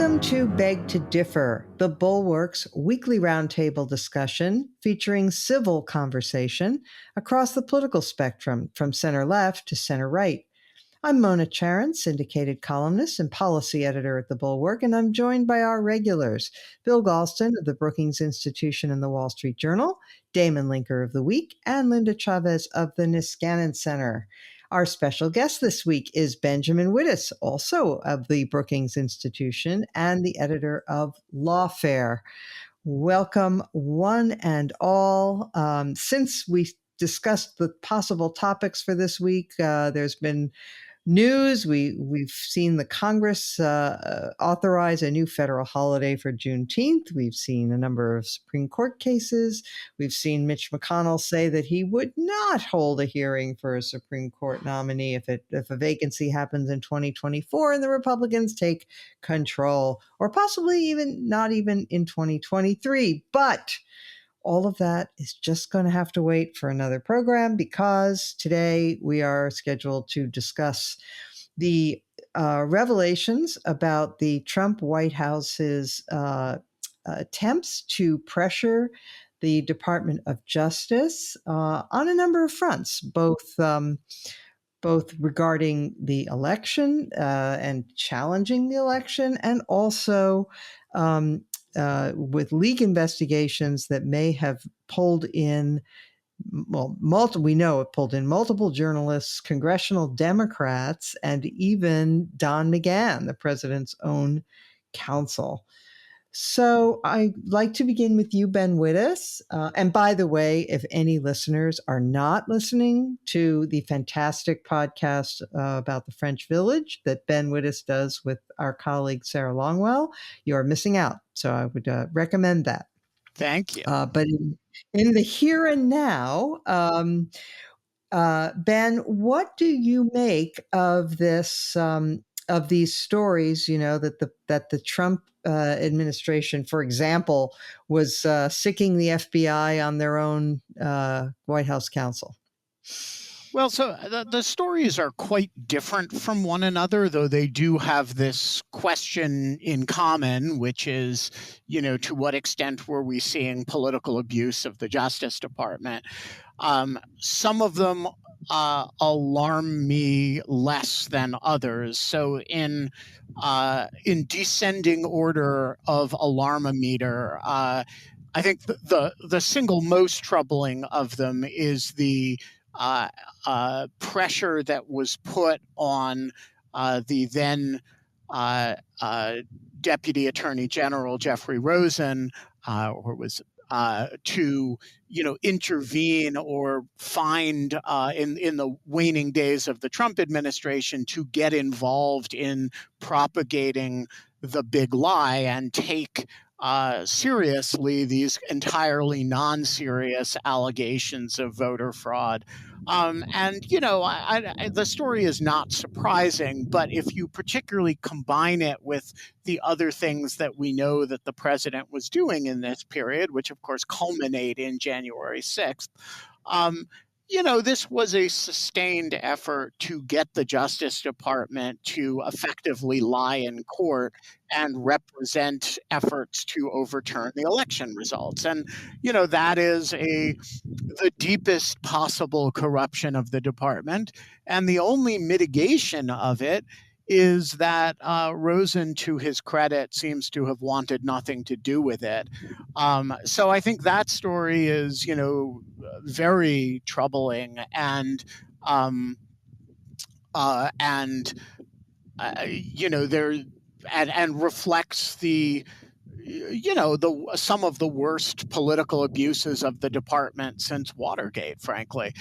Welcome to Beg to Differ, the Bulwark's weekly roundtable discussion featuring civil conversation across the political spectrum, from center left to center right. I'm Mona Charan, syndicated columnist and policy editor at the Bulwark, and I'm joined by our regulars, Bill Galston of the Brookings Institution and the Wall Street Journal, Damon Linker of The Week, and Linda Chavez of the Niskanen Center. Our special guest this week is Benjamin Wittes, also of the Brookings Institution and the editor of Lawfare. Welcome, one and all. Since we discussed the possible topics for this week, there's been news. We've seen the Congress authorize a new federal holiday for Juneteenth. We've seen a number of Supreme Court cases. We've seen Mitch McConnell say that he would not hold a hearing for a Supreme Court nominee if a vacancy happens in 2024 and the Republicans take control, or possibly not even in 2023. But all of that is just going to have to wait for another program, because today we are scheduled to discuss the revelations about the Trump White House's attempts to pressure the Department of Justice on a number of fronts, both regarding the election and challenging the election, and also with leak investigations that may have pulled in, we know it pulled in multiple journalists, congressional Democrats, and even Don McGahn, the president's own counsel. So I'd like to begin with you, Ben Wittes. And by the way, if any listeners are not listening to the fantastic podcast about the French Village that Ben Wittes does with our colleague Sarah Longwell, you are missing out. So I would recommend that. Thank you. But in the here and now, Ben, what do you make of this? Of these stories, that the Trump administration, for example, was sicking the FBI on their own White House counsel? Well, so the stories are quite different from one another, though they do have this question in common, which is, to what extent were we seeing political abuse of the Justice Department? Some of them alarm me less than others. So in descending order of alarmometer, I think the single most troubling of them is the pressure that was put on the then Deputy Attorney General Jeffrey Rosen, to intervene or find in the waning days of the Trump administration to get involved in propagating the big lie and take seriously these entirely non-serious allegations of voter fraud. The story is not surprising, but if you particularly combine it with the other things that we know that the president was doing in this period, which of course culminate in January 6th, this was a sustained effort to get the Justice Department to effectively lie in court and represent efforts to overturn the election results. And, that is the deepest possible corruption of the department. And the only mitigation of it is that Rosen, to his credit, seems to have wanted nothing to do with it. So I think that story is, very troubling and reflects the some of the worst political abuses of the department since Watergate, frankly.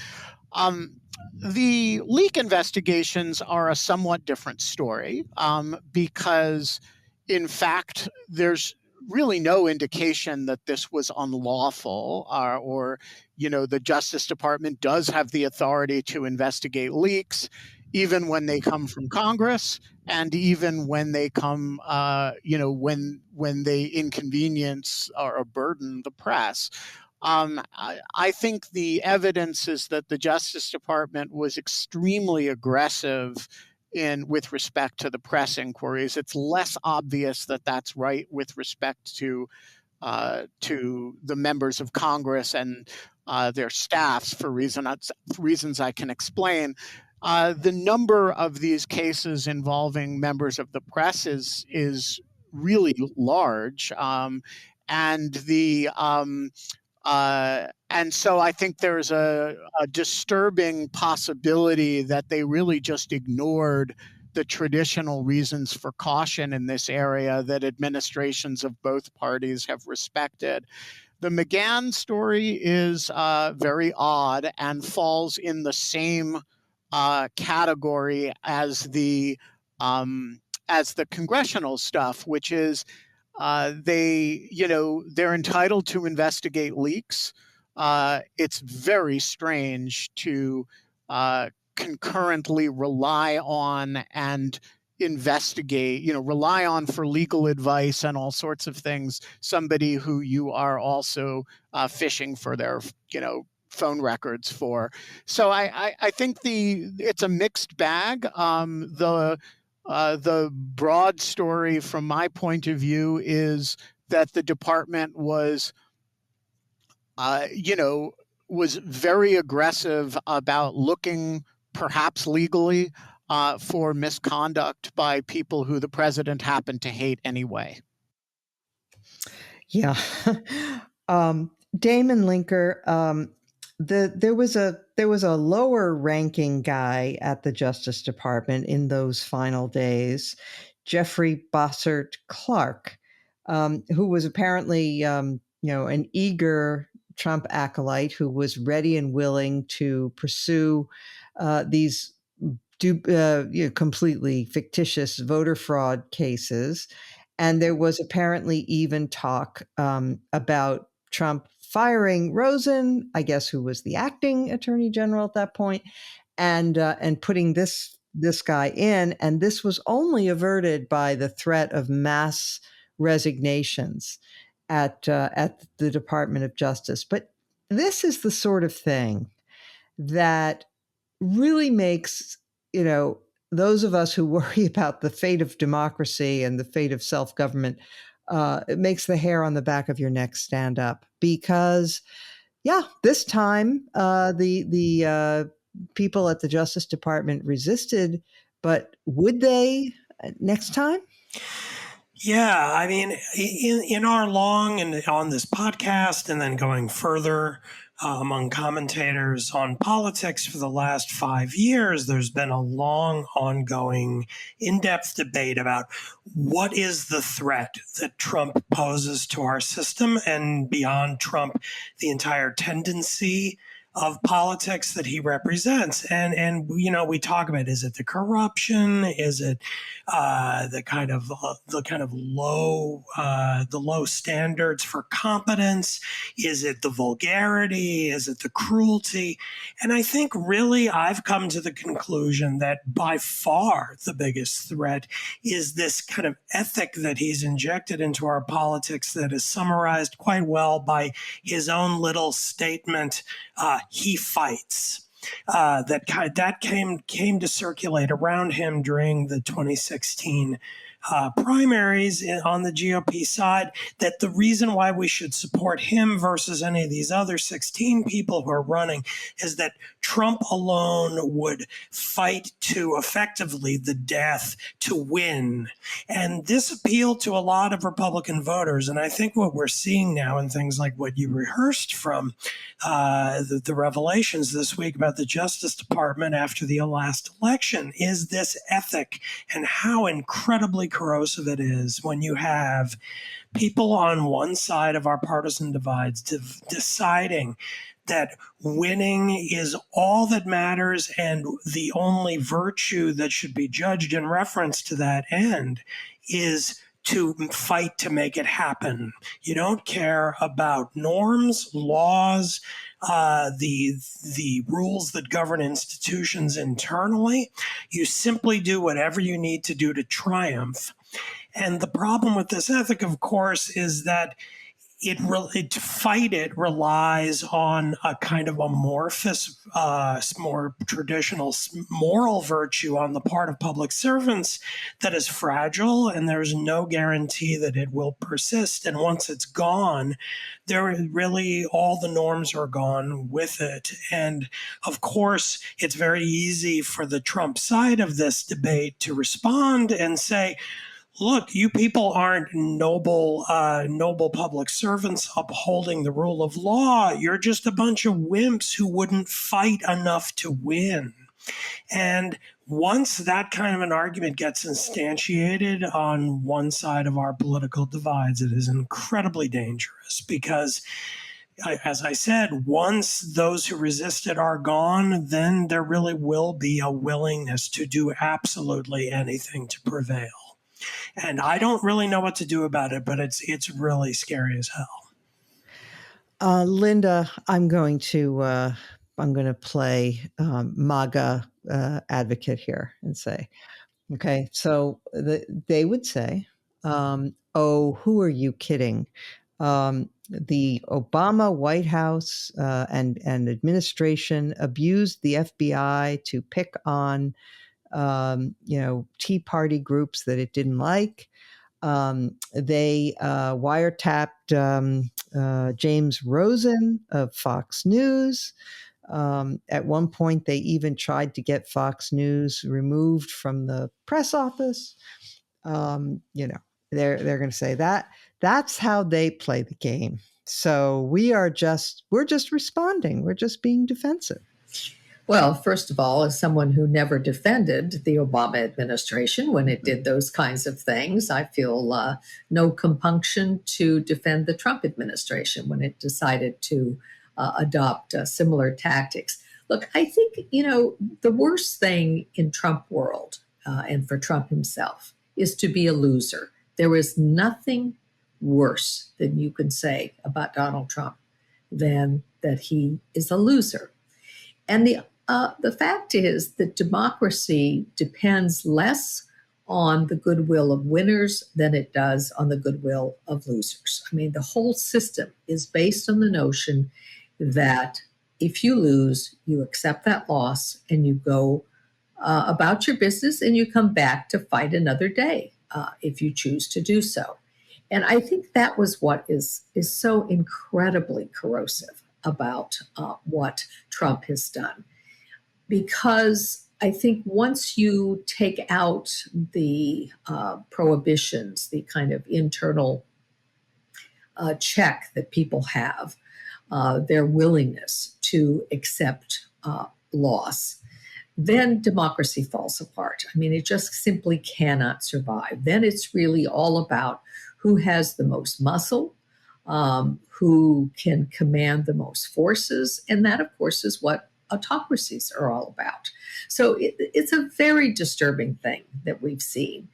The leak investigations are a somewhat different story because, in fact, there's really no indication that this was unlawful or the Justice Department does have the authority to investigate leaks, even when they come from Congress and even when they come, when they inconvenience or burden the press. I think the evidence is that the Justice Department was extremely aggressive with respect to the press inquiries. It's less obvious that that's right with respect to the members of Congress and their staffs for reasons I can explain. The number of these cases involving members of the press is really large, and so I think there's a disturbing possibility that they really just ignored the traditional reasons for caution in this area that administrations of both parties have respected. The McGahn story is very odd and falls in the same category as the congressional stuff, which is they're entitled to investigate leaks. It's very strange to concurrently rely on and investigate, rely on for legal advice and all sorts of things, somebody who you are also fishing for their, phone records for. So I think it's a mixed bag. The broad story from my point of view is that the department was very aggressive about looking perhaps legally for misconduct by people who the president happened to hate anyway. Yeah. Damon Linker, there was a lower ranking guy at the Justice Department in those final days, Jeffrey Bossert Clark, who was apparently an eager Trump acolyte who was ready and willing to pursue these completely fictitious voter fraud cases. And there was apparently even talk about Trump firing Rosen, I guess, who was the acting attorney general at that point, and putting this guy in. And this was only averted by the threat of mass resignations at the Department of Justice. But this is the sort of thing that really makes, those of us who worry about the fate of democracy and the fate of self-government, it makes the hair on the back of your neck stand up, because, this time the people at the Justice Department resisted, but would they next time? Yeah, I mean, in our long and on this podcast, and then going further among commentators on politics for the last 5 years, there's been a long, ongoing, in-depth debate about what is the threat that Trump poses to our system, and beyond Trump, the entire tendency of politics that he represents. And we talk about, is it the corruption? Is it the kind of low standards for competence? Is it the vulgarity? Is it the cruelty? And I think really I've come to the conclusion that by far the biggest threat is this kind of ethic that he's injected into our politics that is summarized quite well by his own little statement, he fights. That came to circulate around him during the 2016 primaries on the GOP side, that the reason why we should support him versus any of these other 16 people who are running is that Trump alone would fight to effectively the death to win. And this appealed to a lot of Republican voters. And I think what we're seeing now in things like what you rehearsed from the revelations this week about the Justice Department after the last election is this ethic and how incredibly corrosive it is when you have people on one side of our partisan divides deciding that winning is all that matters and the only virtue that should be judged in reference to that end is to fight to make it happen. You don't care about norms, laws, the rules that govern institutions internally. You simply do whatever you need to do to triumph. And the problem with this ethic, of course, is that to fight it relies on a kind of amorphous, more traditional moral virtue on the part of public servants that is fragile, and there's no guarantee that it will persist. And once it's gone, all the norms are gone with it. And of course, it's very easy for the Trump side of this debate to respond and say, look, you people aren't noble public servants upholding the rule of law. You're just a bunch of wimps who wouldn't fight enough to win. And once that kind of an argument gets instantiated on one side of our political divides, it is incredibly dangerous because, as I said, once those who resisted are gone, then there really will be a willingness to do absolutely anything to prevail. And I don't really know what to do about it, but it's really scary as hell. Linda, I'm going to play MAGA advocate here and say, okay, so they would say, oh, who are you kidding? The Obama White House and administration abused the FBI to pick on Tea Party groups that it didn't like. They wiretapped James Rosen of Fox News. At one point, they even tried to get Fox News removed from the press office. They're going to say that's how they play the game. So we're just responding. We're just being defensive. Well, first of all, as someone who never defended the Obama administration when it did those kinds of things, I feel no compunction to defend the Trump administration when it decided to adopt similar tactics. Look, I think, the worst thing in Trump world and for Trump himself is to be a loser. There is nothing worse than you can say about Donald Trump than that he is a loser. And the fact is that democracy depends less on the goodwill of winners than it does on the goodwill of losers. I mean, the whole system is based on the notion that if you lose, you accept that loss and you go about your business and you come back to fight another day if you choose to do so. And I think that was what is so incredibly corrosive about what Trump has done. Because I think once you take out the prohibitions, the kind of internal check that people have, their willingness to accept loss, then democracy falls apart. I mean, it just simply cannot survive. Then it's really all about who has the most muscle, who can command the most forces. And that, of course, is what autocracies are all about. So it's a very disturbing thing that we've seen.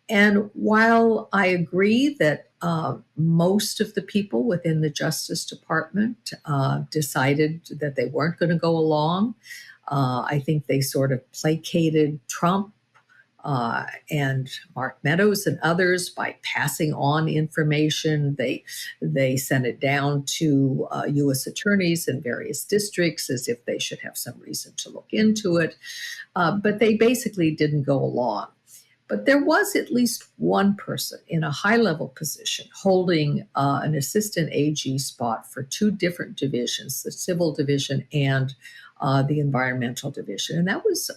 And while I agree that most of the people within the Justice Department decided that they weren't going to go along, I think they sort of placated Trump and Mark Meadows and others by passing on information. They sent it down to U.S. attorneys in various districts as if they should have some reason to look into it. But they basically didn't go along. But there was at least one person in a high-level position holding an assistant AG spot for two different divisions, the civil division and the environmental division. And that was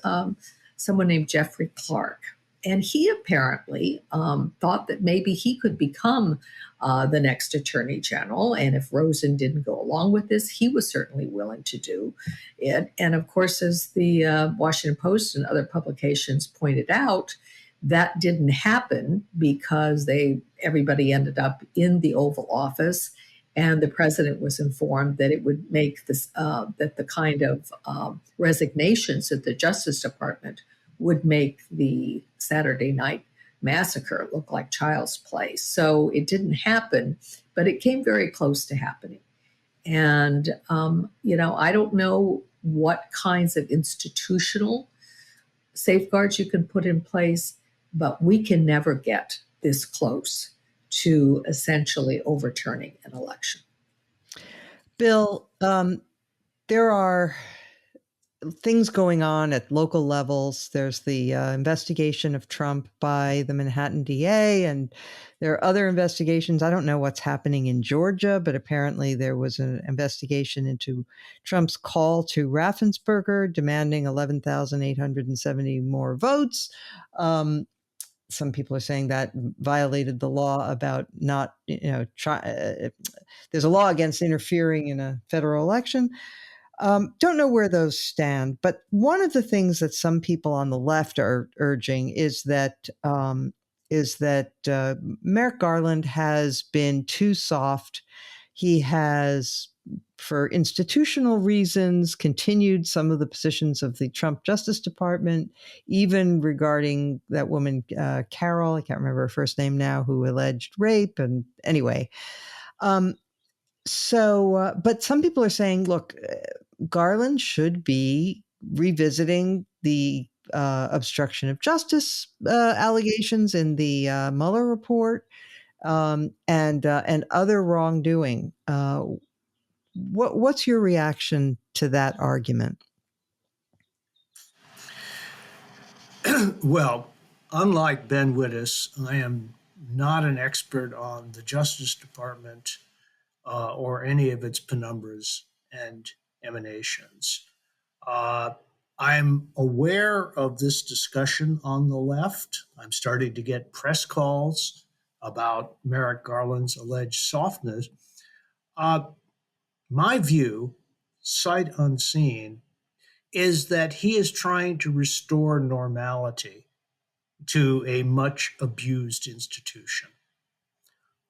someone named Jeffrey Clark. And he apparently thought that maybe he could become the next attorney general. And if Rosen didn't go along with this, he was certainly willing to do it. And of course, as the Washington Post and other publications pointed out, that didn't happen because everybody ended up in the Oval Office, and the president was informed that it would make this that the kind of resignations at the Justice Department would make the Saturday night massacre look like child's play. So it didn't happen, but it came very close to happening. And I don't know what kinds of institutional safeguards you can put in place, but we can never get this close to essentially overturning an election. Bill, there are things going on at local levels. There's the investigation of Trump by the Manhattan DA, and there are other investigations. I don't know what's happening in Georgia, but apparently there was an investigation into Trump's call to Raffensperger demanding 11,870 more votes. Some people are saying that violated the law about not, there's a law against interfering in a federal election. Don't know where those stand, but one of the things that some people on the left are urging is that Merrick Garland has been too soft. He has, for institutional reasons, continued some of the positions of the Trump Justice Department, even regarding that woman, Carol, I can't remember her first name now, who alleged rape. And anyway, but some people are saying, look, Garland should be revisiting the obstruction of justice allegations in the Mueller report and other wrongdoing. What's your reaction to that argument? Well, unlike Ben Wittes, I am not an expert on the Justice Department or any of its penumbras and emanations. I'm aware of this discussion on the left. I'm starting to get press calls about Merrick Garland's alleged softness. My view, sight unseen, is that he is trying to restore normality to a much abused institution.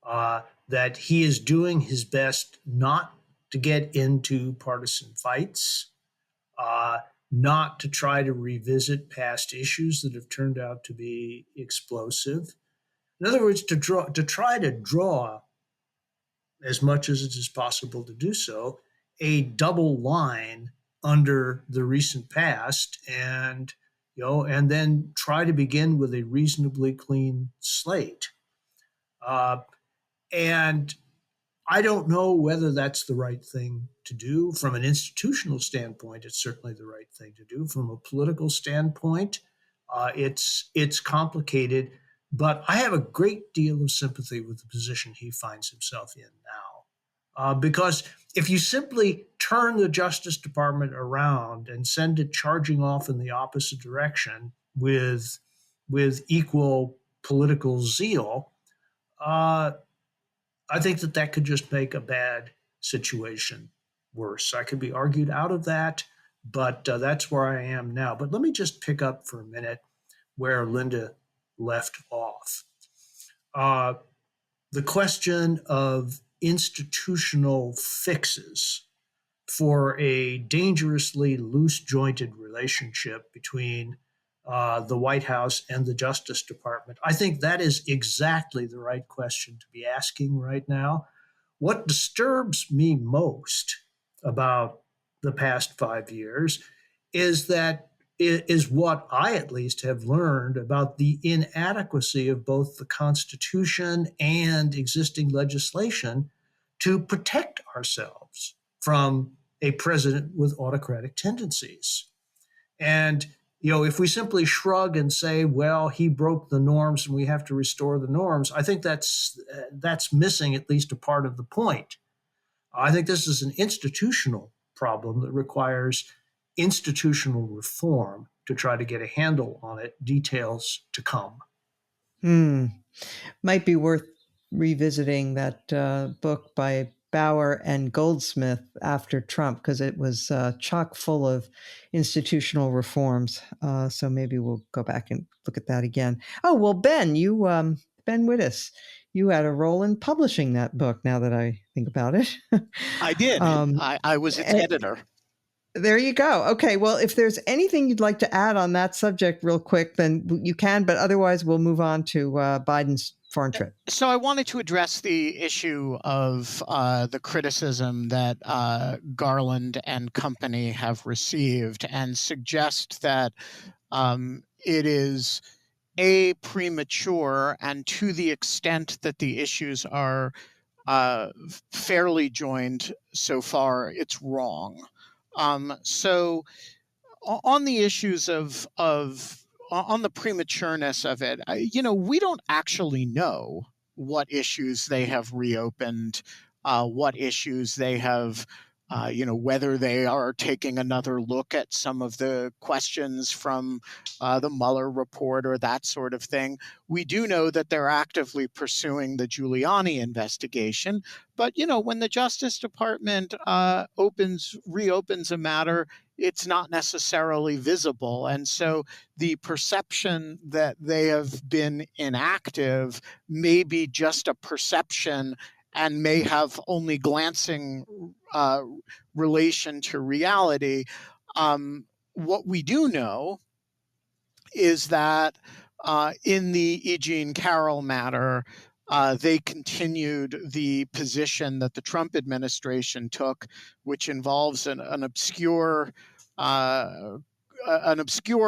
That he is doing his best not to get into partisan fights, not to try to revisit past issues that have turned out to be explosive. In other words, to try to draw, as much as it is possible to do so, a double line under the recent past, and then try to begin with a reasonably clean slate. And I don't know whether that's the right thing to do. From an institutional standpoint, it's certainly the right thing to do. From a political standpoint, it's complicated, but I have a great deal of sympathy with the position he finds himself in now. Because if you simply turn the Justice Department around and send it charging off in the opposite direction with equal political zeal, I think that could just make a bad situation worse. I could be argued out of that, but that's where I am now. But let me just pick up for a minute where Linda left off. The question of institutional fixes for a dangerously loose-jointed relationship between the White House and the Justice Department. I think that is exactly the right question to be asking right now. What disturbs me most about the past 5 years is what I at least have learned about the inadequacy of both the Constitution and existing legislation to protect ourselves from a president with autocratic tendencies. And if we simply shrug and say, well, he broke the norms and we have to restore the norms, I think that's missing at least a part of the point. I think this is an institutional problem that requires institutional reform to try to get a handle on it. Details to come. Might be worth revisiting that book by Bauer and Goldsmith after Trump, because it was chock full of institutional reforms. So maybe we'll go back and look at that again. Oh, well, Ben, Ben Wittes, you had a role in publishing that book, now that I think about it. I did. I was its editor. There you go. Okay. Well, if there's anything you'd like to add on that subject real quick, then you can, but otherwise we'll move on to Biden's foreign trip. So I wanted to address the issue of the criticism that Garland and company have received and suggest that it is premature, and to the extent that the issues are fairly joined so far, it's wrong. So on the issues on the prematureness of it, we don't actually know what issues they have reopened, what issues they have, whether they are taking another look at some of the questions from the Mueller report or that sort of thing. We do know that they're actively pursuing the Giuliani investigation. But, when the Justice Department reopens a matter, it's not necessarily visible. And so the perception that they have been inactive may be just a perception and may have only glancing relation to reality. What we do know is that in the E. Jean Carroll matter, they continued the position that the Trump administration took, which involves an obscure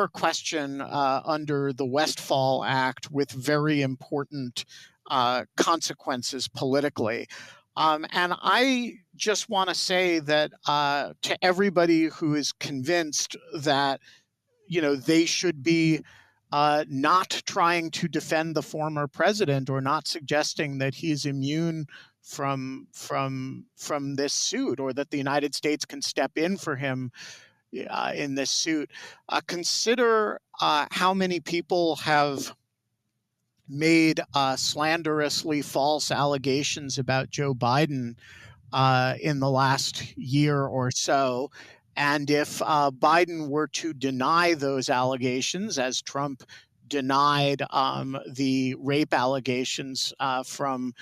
question under the Westfall Act with very important consequences politically. And I just want to say that to everybody who is convinced that, they should be not trying to defend the former president or not suggesting that he's immune from this suit or that the United States can step in for him in this suit. Consider how many people have made slanderously false allegations about Joe Biden in the last year or so. And if Biden were to deny those allegations, as Trump denied the rape allegations from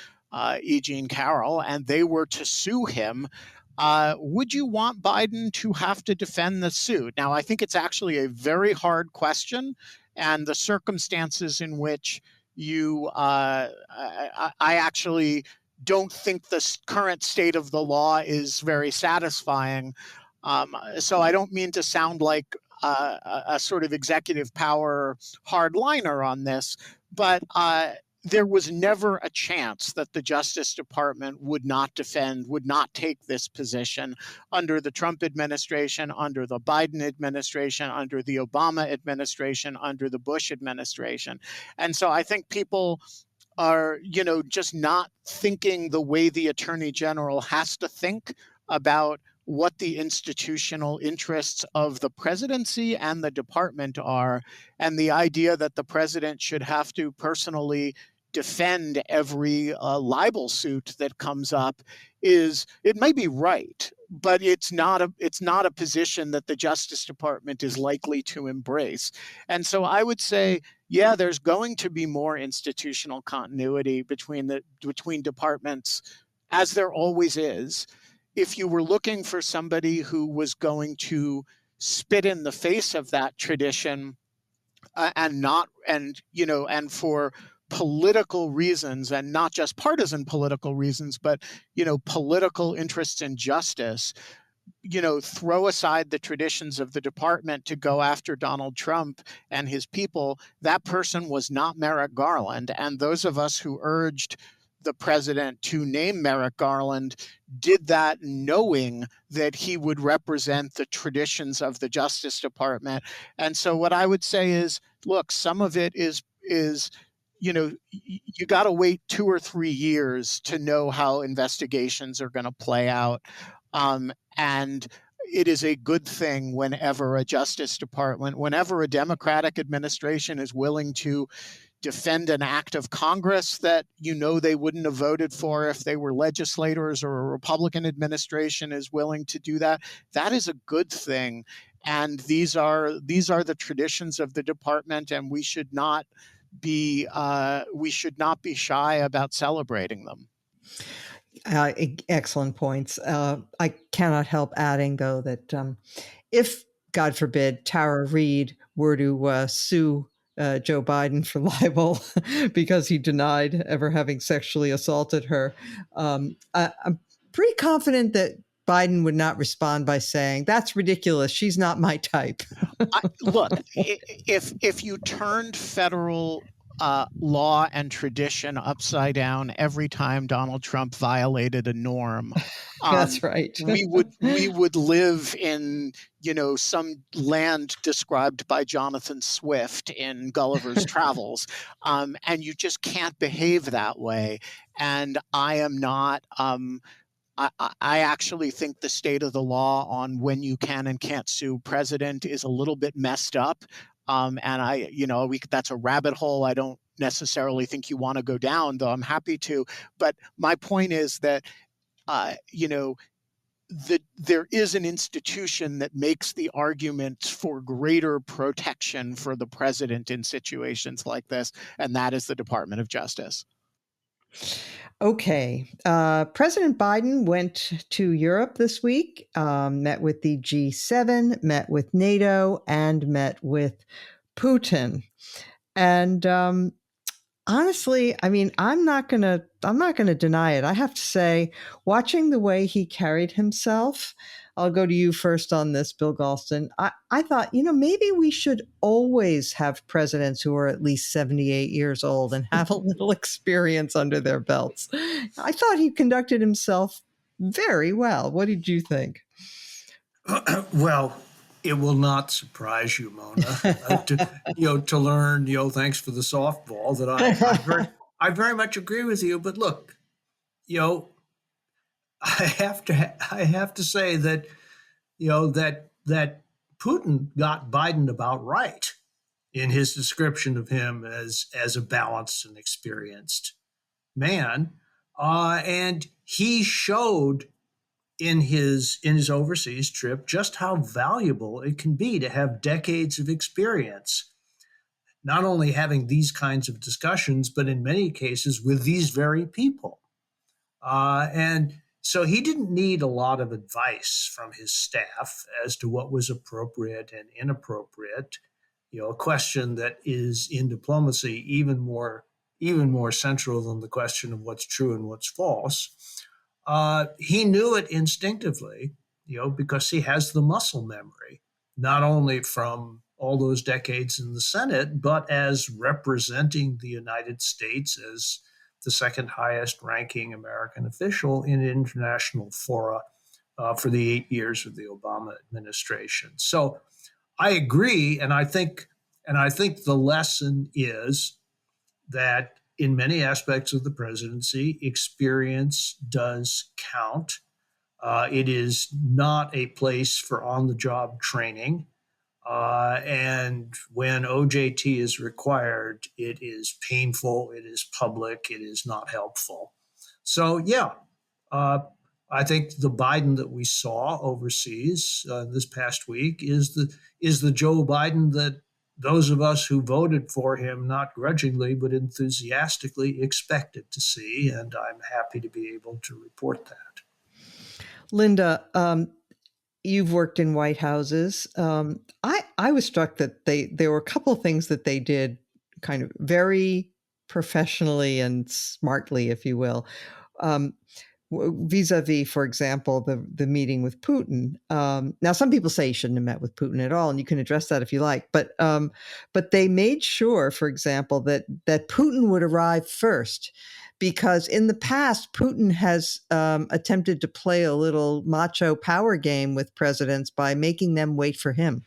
E. Jean Carroll, and they were to sue him, would you want Biden to have to defend the suit? Now, I think it's actually a very hard question, and the circumstances in which I actually don't think the current state of the law is very satisfying. So I don't mean to sound like a sort of executive power hardliner on this, but there was never a chance that the Justice Department would not take this position under the Trump administration, under the Biden administration, under the Obama administration, under the Bush administration. And so I think people are, just not thinking the way the Attorney General has to think about what the institutional interests of the presidency and the department are, and the idea that the president should have to personally defend every libel suit that comes up it may be right, but it's not a position that the Justice Department is likely to embrace. And so I would say, yeah, there's going to be more institutional continuity between departments, as there always is. If you were looking for somebody who was going to spit in the face of that tradition and for political reasons, and not just partisan political reasons, but, political interests in justice, throw aside the traditions of the department to go after Donald Trump and his people, that person was not Merrick Garland. And those of us who urged the president to name Merrick Garland did that knowing that he would represent the traditions of the Justice Department. And so what I would say is, look, some of it is you got to wait 2 or 3 years to know how investigations are going to play out. And it is a good thing whenever a Democratic administration is willing to defend an act of Congress that they wouldn't have voted for if they were legislators, or a Republican administration is willing to do that. That is a good thing. And these are the traditions of the department, and we should not be shy about celebrating them. Excellent points. I cannot help adding, though, that if, God forbid, Tara Reade were to sue Joe Biden for libel because he denied ever having sexually assaulted her, I'm pretty confident that Biden would not respond by saying, "That's ridiculous. She's not my type." Look, if you turned federal law and tradition upside down every time Donald Trump violated a norm, That's right. we would live in some land described by Jonathan Swift in Gulliver's Travels, and you just can't behave that way. And I am not. I actually think the state of the law on when you can and can't sue president is a little bit messed up. And that's a rabbit hole I don't necessarily think you want to go down, though I'm happy to. But my point is that, there is an institution that makes the argument for greater protection for the president in situations like this, and that is the Department of Justice. Okay. President Biden went to Europe this week, met with the G7, met with NATO, and met with Putin. And honestly, I mean, I'm not gonna deny it. I have to say, watching the way he carried himself, I'll go to you first on this, Bill Galston. I thought, maybe we should always have presidents who are at least 78 years old and have a little experience under their belts. I thought he conducted himself very well. What did you think? Well, it will not surprise you, Mona, to learn, thanks for the softball, that I very much agree with you. But look, I have to say that, that Putin got Biden about right in his description of him as a balanced and experienced man, and he showed in his overseas trip just how valuable it can be to have decades of experience, not only having these kinds of discussions, but in many cases with these very people. And so he didn't need a lot of advice from his staff as to what was appropriate and inappropriate. A question that is in diplomacy even more central than the question of what's true and what's false. He knew it instinctively, because he has the muscle memory, not only from all those decades in the Senate, but as representing the United States as the second highest ranking American official in international fora for the 8 years of the Obama administration. So I agree, and I think the lesson is that in many aspects of the presidency, experience does count. It is not a place for on-the-job training. And when OJT is required, it is painful, it is public, it is not helpful. So, I think the Biden that we saw overseas this past week is the Joe Biden that those of us who voted for him, not grudgingly, but enthusiastically, expected to see. And I'm happy to be able to report that. Linda, you've worked in White Houses. I was struck that there were a couple of things that they did kind of very professionally and smartly, if you will. Vis-a-vis, for example, the meeting with Putin. Now, some people say you shouldn't have met with Putin at all, and you can address that if you like. But they made sure, for example, that Putin would arrive first, because in the past, Putin has attempted to play a little macho power game with presidents by making them wait for him.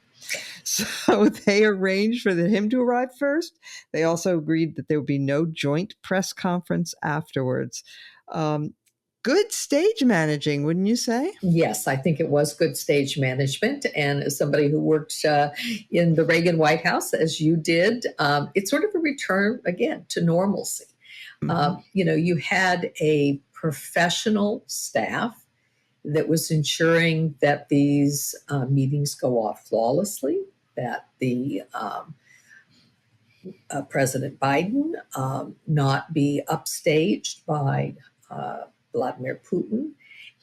So they arranged for him to arrive first. They also agreed that there would be no joint press conference afterwards. Good stage managing, wouldn't you say? Yes, I think it was good stage management. And as somebody who worked in the Reagan White House, as you did, it's sort of a return, again, to normalcy. Mm-hmm. You had a professional staff that was ensuring that these meetings go off flawlessly, that the President Biden not be upstaged by Vladimir Putin.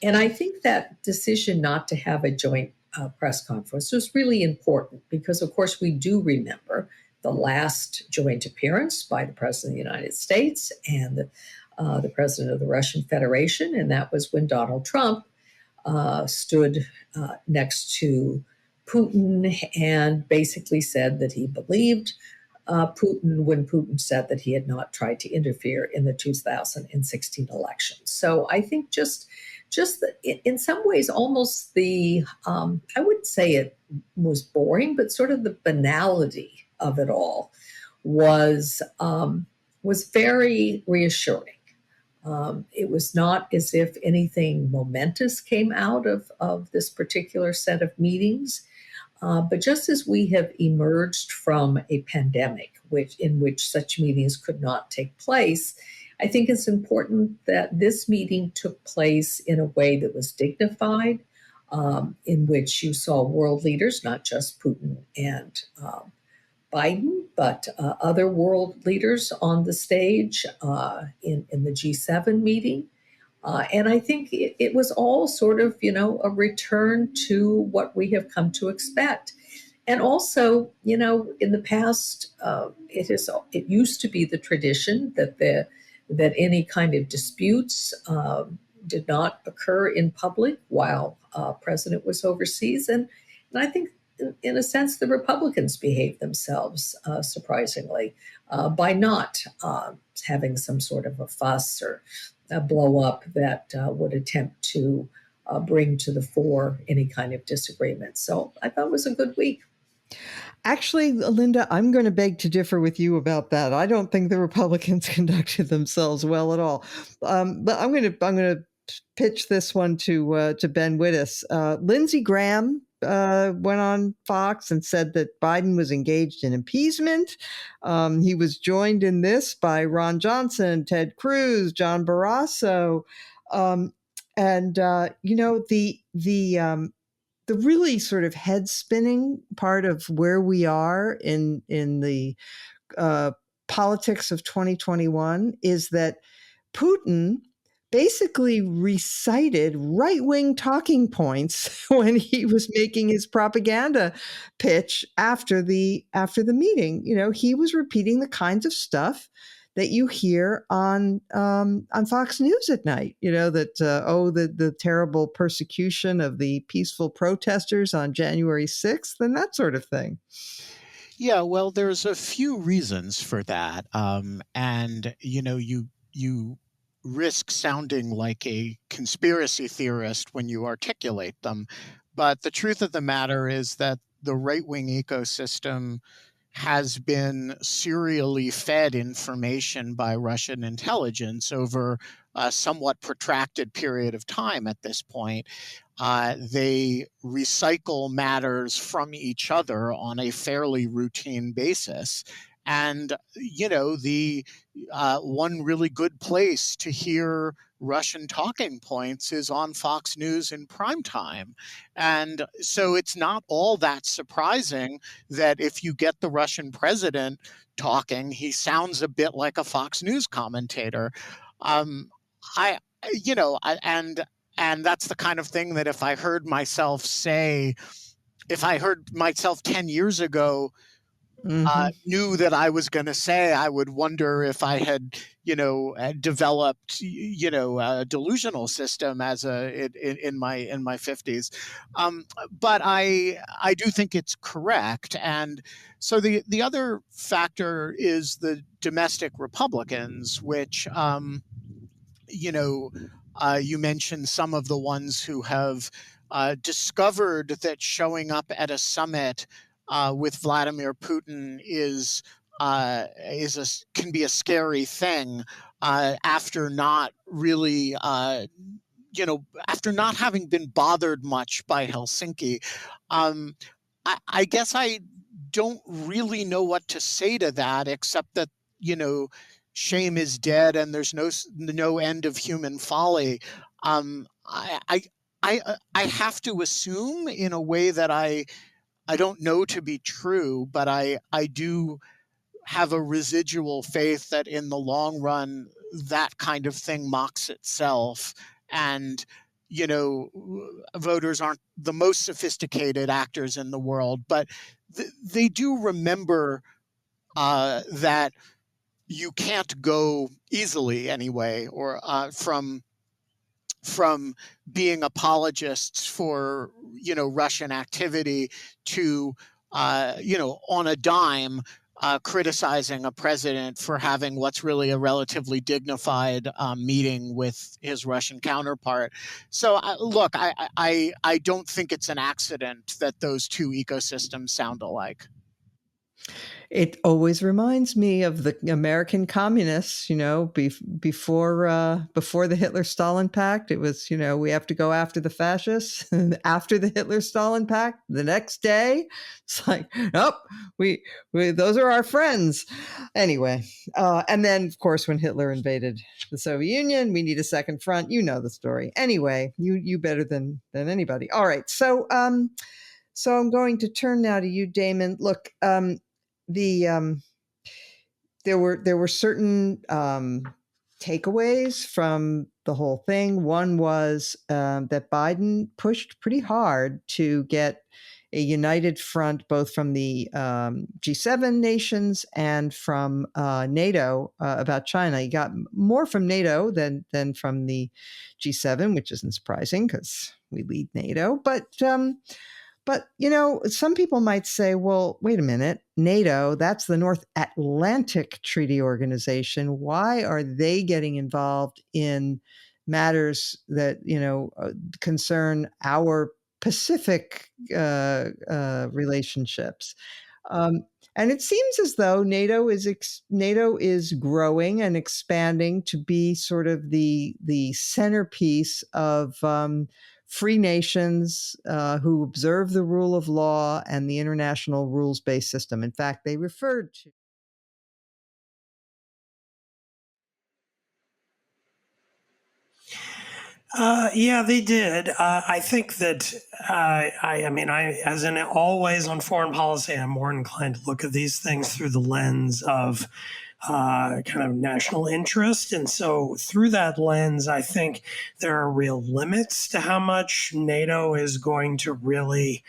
And I think that decision not to have a joint press conference was really important because, of course, we do remember the last joint appearance by the President of the United States and the President of the Russian Federation, and that was when Donald Trump stood next to Putin and basically said that he believed Putin when Putin said that he had not tried to interfere in the 2016 election. So I think just in some ways, almost I wouldn't say it was boring, but sort of the banality of it all was very reassuring. It was not as if anything momentous came out of this particular set of meetings. But just as we have emerged from a pandemic, in which such meetings could not take place, I think it's important that this meeting took place in a way that was dignified, in which you saw world leaders, not just Putin and Biden, but other world leaders on the stage in the G7 meeting. And I think it was all sort of, a return to what we have come to expect. And also, in the past, it used to be the tradition that any kind of disputes did not occur in public while president was overseas. And I think, in a sense, the Republicans behaved themselves surprisingly by not having some sort of a fuss or a blow up that would attempt to bring to the fore any kind of disagreement. So I thought it was a good week. Actually, Linda, I'm going to beg to differ with you about that. I don't think the Republicans conducted themselves well at all. But I'm going to pitch this one to Ben Wittes. Lindsey Graham went on Fox and said that Biden was engaged in appeasement. He was joined in this by Ron Johnson, Ted Cruz, John Barrasso, the really sort of head spinning part of where we are in the politics of 2021 is that Putin basically recited right-wing talking points when he was making his propaganda pitch after the meeting. He was repeating the kinds of stuff that you hear on Fox News at night. The terrible persecution of the peaceful protesters on January 6th and that sort of thing. Yeah, well, there's a few reasons for that, and you risk sounding like a conspiracy theorist when you articulate them. But the truth of the matter is that the right-wing ecosystem has been serially fed information by Russian intelligence over a somewhat protracted period of time at this point. They recycle matters from each other on a fairly routine basis. And, the one really good place to hear Russian talking points is on Fox News in prime time. And so it's not all that surprising that if you get the Russian president talking, he sounds a bit like a Fox News commentator. And that's the kind of thing that if I heard myself 10 years ago, knew that I was going to say, I would wonder if I had, developed, a delusional system in my 50s. But I do think it's correct. And so the other factor is the domestic Republicans, which, you mentioned some of the ones who have discovered that showing up at a summit with Vladimir Putin can be a scary thing after not really, after not having been bothered much by Helsinki. I guess I don't really know what to say to that, except that, shame is dead and there's no end of human folly. I have to assume in a way that I don't know to be true, but I do have a residual faith that in the long run, that kind of thing mocks itself. And, voters aren't the most sophisticated actors in the world, but they do remember that you can't go easily anyway, or from from being apologists for, Russian activity to, on a dime, criticizing a president for having what's really a relatively dignified meeting with his Russian counterpart. So, look, I don't think it's an accident that those two ecosystems sound alike. It always reminds me of the American communists, before the Hitler-Stalin Pact. It was, we have to go after the fascists. And after the Hitler-Stalin Pact, the next day, it's like, oh, we those are our friends. Anyway, and then, of course, when Hitler invaded the Soviet Union, we need a second front. You know the story. Anyway, you better than anybody. All right, so I'm going to turn now to you, Damon. Look, there were certain takeaways from the whole thing. One was that Biden pushed pretty hard to get a united front, both from the G7 nations and from NATO about China. He got more from NATO than from the G7, which isn't surprising because we lead NATO. But, some people might say, well, wait a minute, NATO, that's the North Atlantic Treaty Organization. Why are they getting involved in matters that, concern our Pacific relationships? And it seems as though NATO is growing and expanding to be sort of the centerpiece of free nations who observe the rule of law and the international rules-based system. In fact, they referred to Yeah, they did. I think that as in always on foreign policy, I'm more inclined to look at these things through the lens of kind of national interest. And so through that lens, I think there are real limits to how much NATO is going to really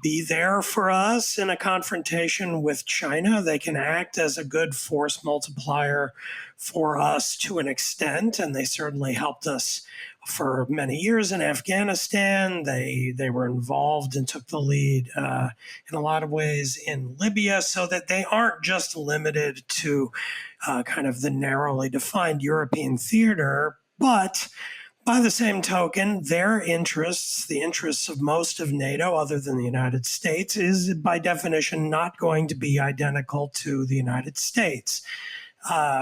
be there for us in a confrontation with China. They can act as a good force multiplier for us to an extent, and they certainly helped us for many years in Afghanistan. They were involved and took the lead in a lot of ways in Libya, so that they aren't just limited to kind of the narrowly defined European theater, but by the same token, their interests, the interests of most of NATO, other than the United States, is by definition not going to be identical to the United States.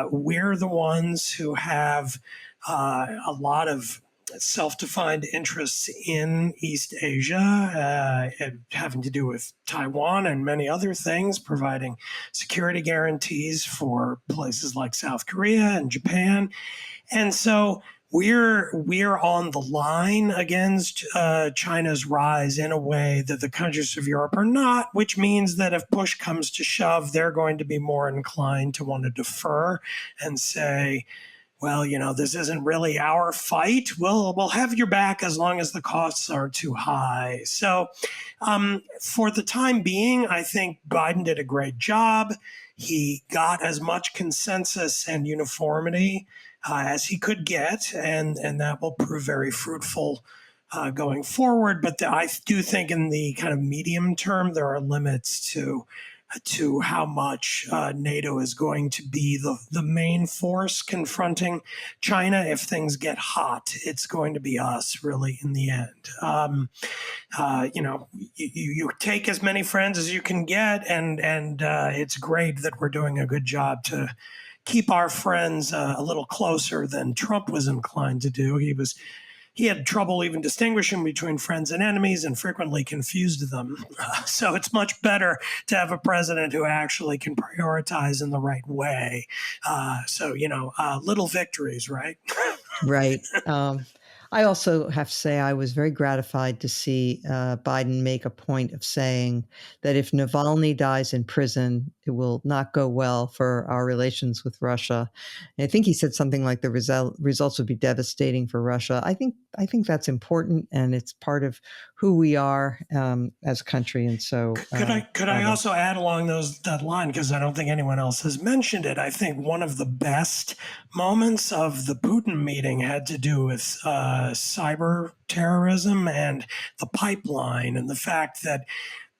We're the ones who have a lot of self-defined interests in East Asia, having to do with Taiwan and many other things, providing security guarantees for places like South Korea and Japan. And so we're on the line against China's rise in a way that the countries of Europe are not, which means that if push comes to shove, they're going to be more inclined to want to defer and say, well, this isn't really our fight. We'll have your back as long as the costs aren't too high. So for the time being, I think Biden did a great job. He got as much consensus and uniformity as he could get, and that will prove very fruitful going forward. But I do think in the kind of medium term, there are limits to how much NATO is going to be the main force confronting China. If things get hot, it's going to be us, really, in the end. You take as many friends as you can get, and it's great that we're doing a good job to keep our friends a little closer than Trump was inclined to do. He had trouble even distinguishing between friends and enemies and frequently confused them. So it's much better to have a president who actually can prioritize in the right way. Little victories, right? Right. I also have to say I was very gratified to see Biden make a point of saying that if Navalny dies in prison, it will not go well for our relations with Russia. And I think he said something like the results would be devastating for Russia. I think I think that's important, and it's part of who we are as a country. And so, could I also add along that line, because I don't think anyone else has mentioned it. I think one of the best moments of the Putin meeting had to do with cyber terrorism and the pipeline, and the fact that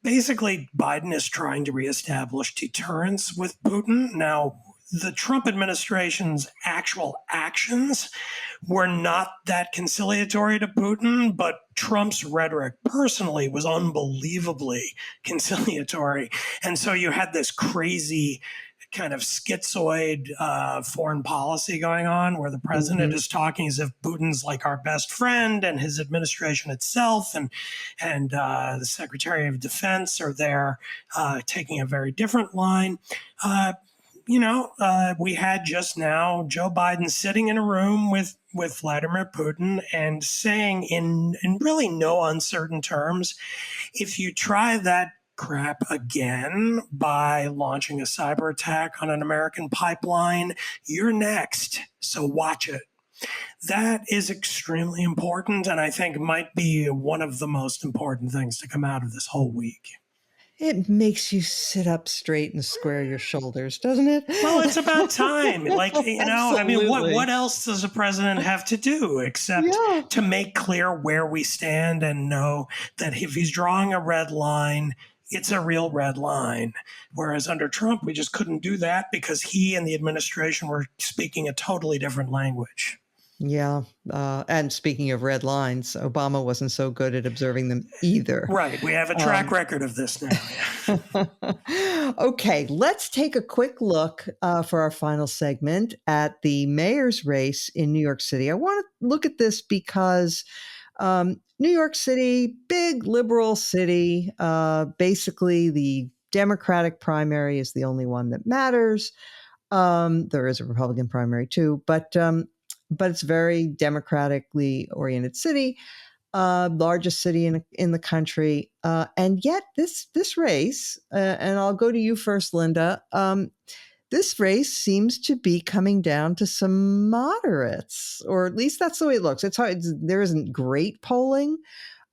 basically Biden is trying to reestablish deterrence with Putin. Now, the Trump administration's actual actions were not that conciliatory to Putin, but Trump's rhetoric personally was unbelievably conciliatory. And so you had this crazy kind of schizoid foreign policy going on, where the president is talking as if Putin's like our best friend, and his administration itself and the Secretary of Defense are there taking a very different line. We had just now Joe Biden sitting in a room with Vladimir Putin and saying in really no uncertain terms, if you try that crap again by launching a cyber attack on an American pipeline, you're next. So watch it. That is extremely important, and I think might be one of the most important things to come out of this whole week. It makes you sit up straight and square your shoulders, doesn't it? Well, it's about time. I mean, what else does a president have to do except to make clear where we stand and know that if he's drawing a red line, it's a real red line. Whereas under Trump, we just couldn't do that because he and the administration were speaking a totally different language. Yeah. And speaking of red lines, Obama wasn't so good at observing them either. Right. We have a track record of this now. Okay. Let's take a quick look for our final segment at the mayor's race in New York City. I want to look at this because New York City, big liberal city, basically the Democratic primary is the only one that matters. There is a Republican primary too, but it's a very democratically oriented city, largest city in the country. And yet this race, and I'll go to you first, Linda, this race seems to be coming down to some moderates, or at least that's the way it looks. It's hard. There isn't great polling,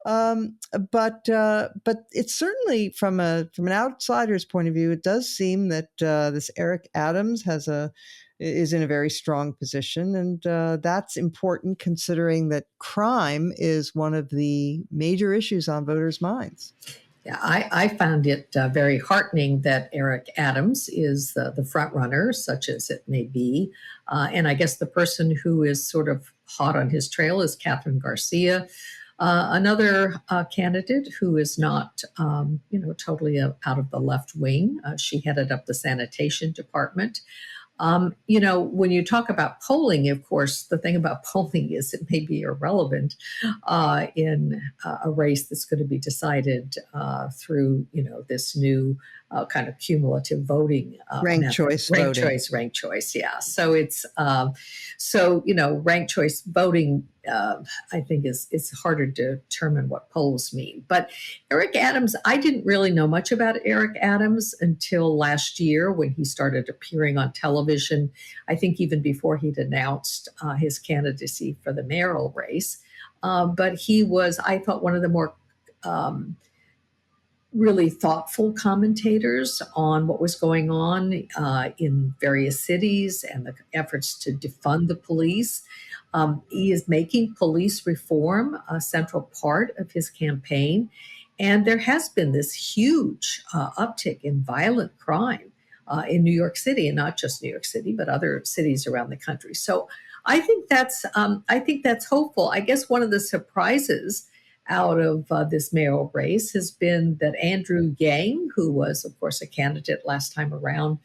but it's certainly from an outsider's point of view, it does seem that this Eric Adams is in a very strong position, and that's important considering that crime is one of the major issues on voters' minds. Yeah, I found it very heartening that Eric Adams is the front runner, such as it may be. And I guess the person who is sort of hot on his trail is Catherine Garcia, another candidate who is not, totally out of the left wing. She headed up the sanitation department. When you talk about polling, of course, the thing about polling is it may be irrelevant in a race that's going to be decided through, this new kind of cumulative voting. Ranked choice voting. Ranked choice, yeah. So it's, ranked choice voting, I think it's harder to determine what polls mean. But Eric Adams, I didn't really know much about Eric Adams until last year when he started appearing on television, I think even before he'd announced his candidacy for the mayoral race. But he was, I thought, one of the more really thoughtful commentators on what was going on in various cities and the efforts to defund the police. He is making police reform a central part of his campaign. And there has been this huge uptick in violent crime in New York City, and not just New York City, but other cities around the country. So I think that's hopeful. I guess one of the surprises out of this mayoral race has been that Andrew Yang, who was, of course, a candidate last time around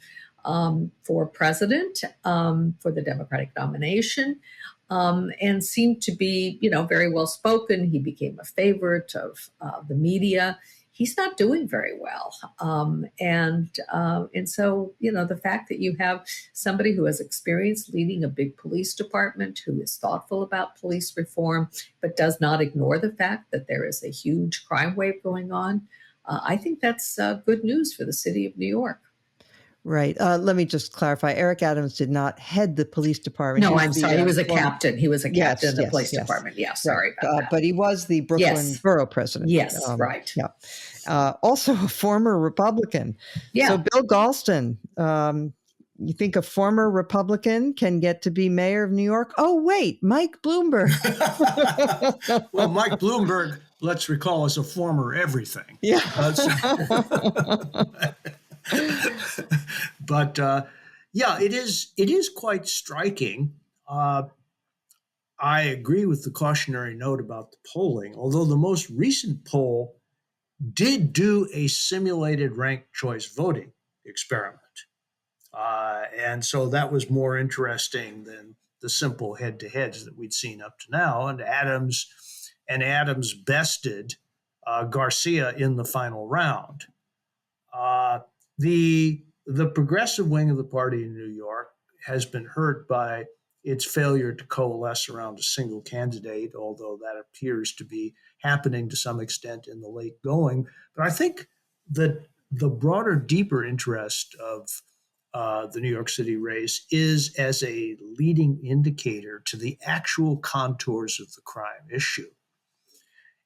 for president for the Democratic nomination, and seemed to be, very well spoken. He became a favorite of the media. He's not doing very well. And so, the fact that you have somebody who has experience leading a big police department, who is thoughtful about police reform, but does not ignore the fact that there is a huge crime wave going on, I think that's good news for the city of New York. Right. Let me just clarify. Eric Adams did not head the police department. No, He was I'm sorry. He was a captain. He was a captain in the police department. Yeah, sorry about that. But he was the Brooklyn borough president. Yes, right. Yeah. Also a former Republican. Yeah. So Bill Galston, you think a former Republican can get to be mayor of New York? Oh, wait, Mike Bloomberg. Well, Mike Bloomberg, let's recall, is a former everything. Yeah. But it is quite striking. I agree with the cautionary note about the polling, although the most recent poll did do a simulated ranked choice voting experiment. And so that was more interesting than the simple head-to-heads that we'd seen up to now. And Adams bested Garcia in the final round. The progressive wing of the party in New York has been hurt by its failure to coalesce around a single candidate, although that appears to be happening to some extent in the late going. But I think that the broader, deeper interest of the New York City race is as a leading indicator to the actual contours of the crime issue.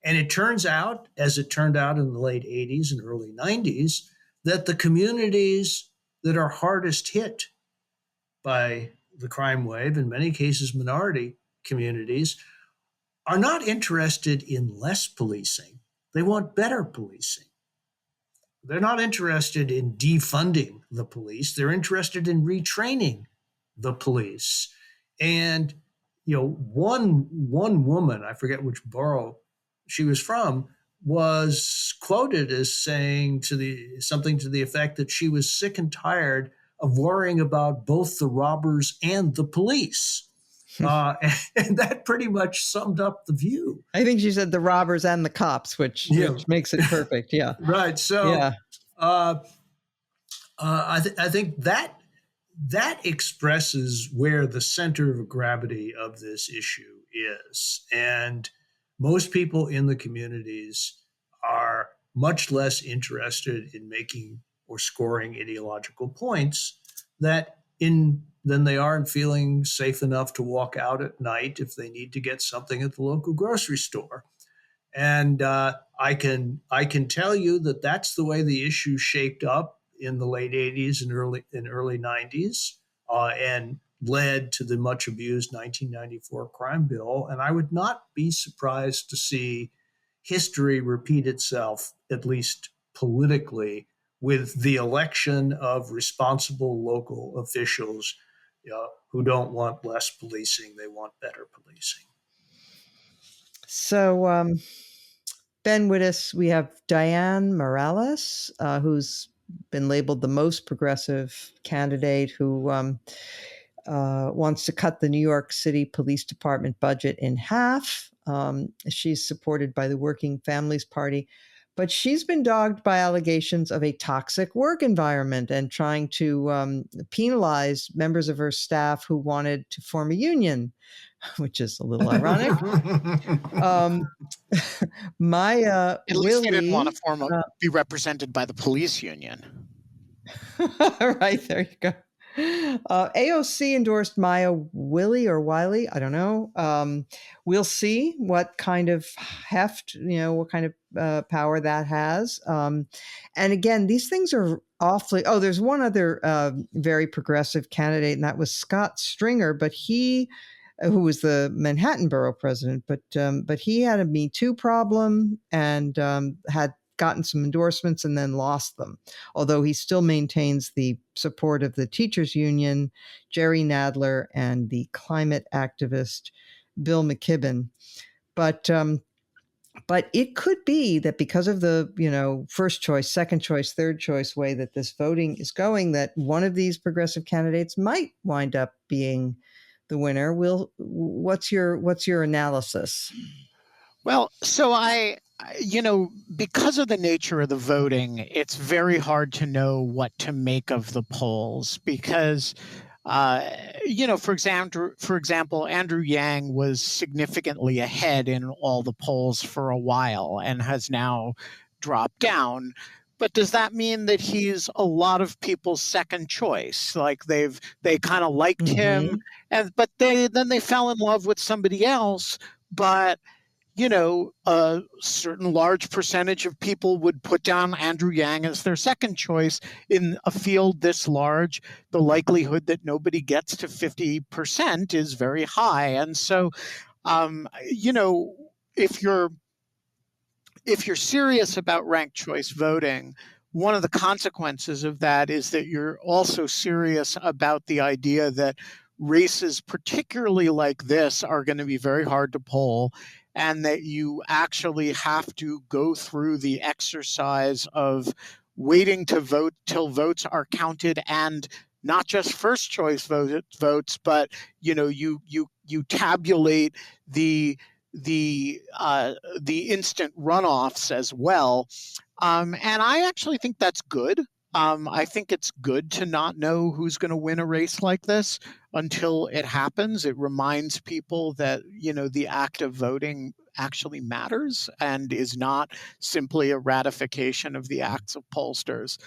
And it turns out, as it turned out in the late 80s and early 90s, that the communities that are hardest hit by the crime wave, in many cases minority communities, are not interested in less policing. They want better policing. They're not interested in defunding the police. They're interested in retraining the police. And, one woman, I forget which borough she was from, was quoted as saying something to the effect that she was sick and tired of worrying about both the robbers and the police. And that pretty much summed up the view. I think she said the robbers and the cops, which makes it perfect. Yeah. Right. So I think that expresses where the center of gravity of this issue is. And most people in the communities are much less interested in making or scoring ideological points than they are in feeling safe enough to walk out at night if they need to get something at the local grocery store. And I can tell you that that's the way the issue shaped up in the late 80s and early 90s, and led to the much abused 1994 crime bill. And I would not be surprised to see history repeat itself, at least politically, with the election of responsible local officials who don't want less policing, they want better policing. So, Ben Wittes, we have Diane Morales, who's been labeled the most progressive candidate, who wants to cut the New York City Police Department budget in half. She's supported by the Working Families Party, but she's been dogged by allegations of a toxic work environment and trying to penalize members of her staff who wanted to form a union, which is a little ironic. At least they didn't want to be represented by the police union. Right, there you go. AOC endorsed Maya Wiley, I don't know. We'll see what kind of heft, what kind of power that has. And again, these things are awfully. Oh, there's one other very progressive candidate, and that was Scott Stringer, but who was the Manhattan borough president, but he had a Me Too problem and had gotten some endorsements and then lost them, although he still maintains the support of the teachers union, Jerry Nadler, and the climate activist Bill McKibben. But it could be that because of the first choice, second choice, third choice way that this voting is going, that one of these progressive candidates might wind up being the winner. What's your analysis? Well, so because of the nature of the voting, it's very hard to know what to make of the polls because, for example, Andrew Yang was significantly ahead in all the polls for a while and has now dropped down. But does that mean that he's a lot of people's second choice? Like they kind of liked him, but then they fell in love with somebody else. But a certain large percentage of people would put down Andrew Yang as their second choice. In a field this large, the likelihood that nobody gets to 50% is very high. And so, if you're serious about ranked choice voting, one of the consequences of that is that you're also serious about the idea that races, particularly like this, are going to be very hard to poll, and that you actually have to go through the exercise of waiting to vote till votes are counted, and not just first choice votes, but you tabulate the instant runoffs as well. And I actually think that's good. I think it's good to not know who's going to win a race like this until it happens. It reminds people that, the act of voting actually matters and is not simply a ratification of the acts of pollsters.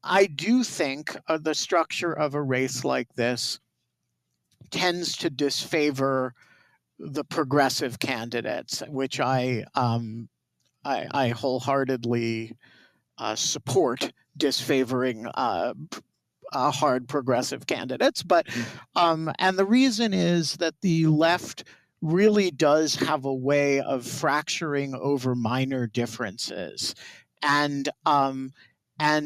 I do think the structure of a race like this tends to disfavor the progressive candidates, which I wholeheartedly support disfavoring hard progressive candidates. But and the reason is that the left really does have a way of fracturing over minor differences, and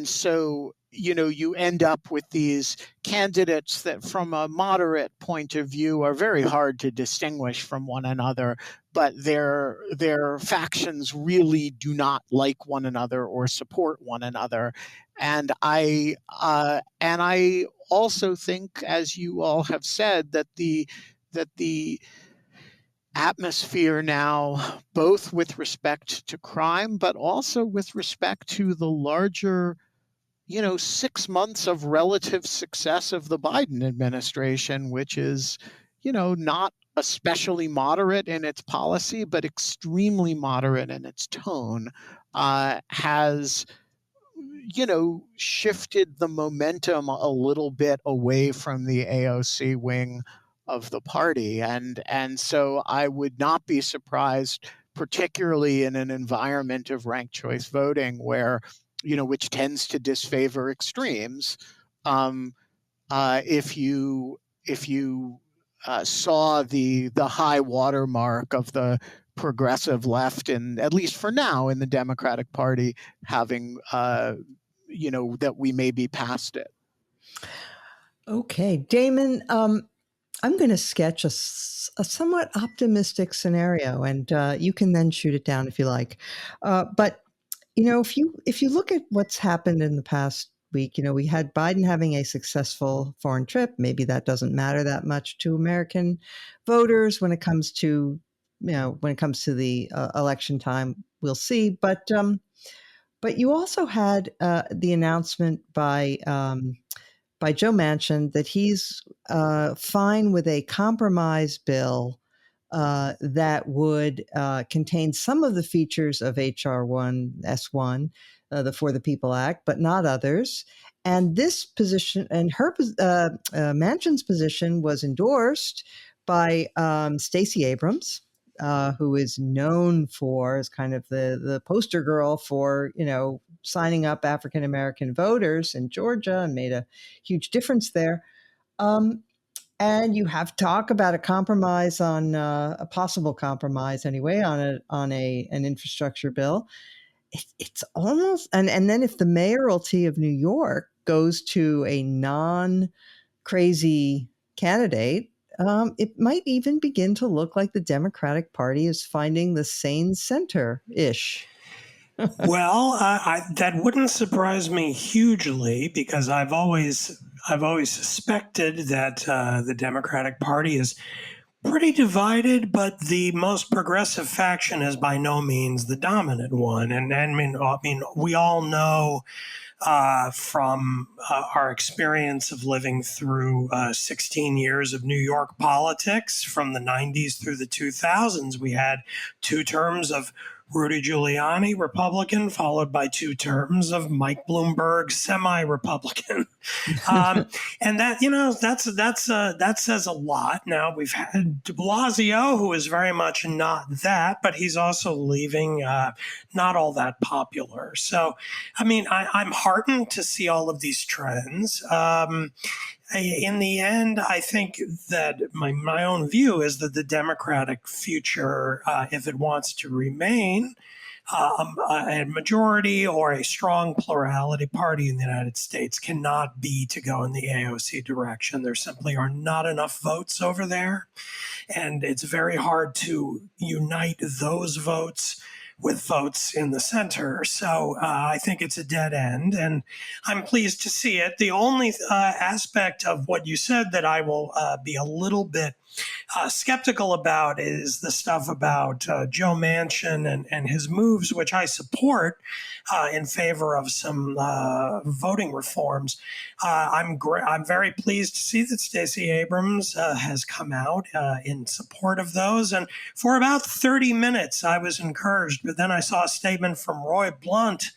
so you end up with these candidates that from a moderate point of view are very hard to distinguish from one another, but their factions really do not like one another or support one another. And I also think, as you all have said, that the atmosphere now, both with respect to crime, but also with respect to the larger 6 months of relative success of the Biden administration, which is, not especially moderate in its policy, but extremely moderate in its tone, has, shifted the momentum a little bit away from the AOC wing of the party. And so I would not be surprised, particularly in an environment of ranked choice voting where, which tends to disfavor extremes, if you saw the high watermark of the progressive left, and at least for now in the Democratic Party, having that we may be past it. Okay, Damon, I'm going to sketch a somewhat optimistic scenario, and you can then shoot it down if you like. But if you look at what's happened in the past week, we had Biden having a successful foreign trip. Maybe that doesn't matter that much to American voters when it comes to the election time. We'll see. But you also had the announcement by Joe Manchin that he's fine with a compromise bill that would contain some of the features of H.R. 1 S1, the For the People Act, but not others. And this position, and her Manchin's position, was endorsed by Stacey Abrams, who is known for as kind of the poster girl for signing up African American voters in Georgia, and made a huge difference there. And you have talk about a compromise on a possible compromise anyway on an infrastructure bill. It's almost and then if the mayoralty of New York goes to a non-crazy candidate, it might even begin to look like the Democratic Party is finding the sane center-ish. Well, that wouldn't surprise me hugely, because I've always suspected that the Democratic Party is pretty divided, but the most progressive faction is by no means the dominant one. And I mean, we all know from our experience of living through 16 years of New York politics from the 90s through the 2000s, we had 2 terms of Rudy Giuliani, Republican, followed by 2 terms of Mike Bloomberg, semi-Republican. And that, that says a lot. Now we've had de Blasio, who is very much not that, but he's also leaving not all that popular. So, I mean, I'm heartened to see all of these trends. In the end, I think that my own view is that the Democratic future, if it wants to remain a majority or a strong plurality party in the United States, cannot be to go in the AOC direction. There simply are not enough votes over there. And it's very hard to unite those votes with votes in the center. So I think it's a dead end, and I'm pleased to see it. The only aspect of what you said that I will be a little bit skeptical about is the stuff about Joe Manchin and his moves, which I support in favor of some voting reforms. I'm very pleased to see that Stacey Abrams has come out in support of those. And for about 30 minutes, I was encouraged. But then I saw a statement from Roy Blunt,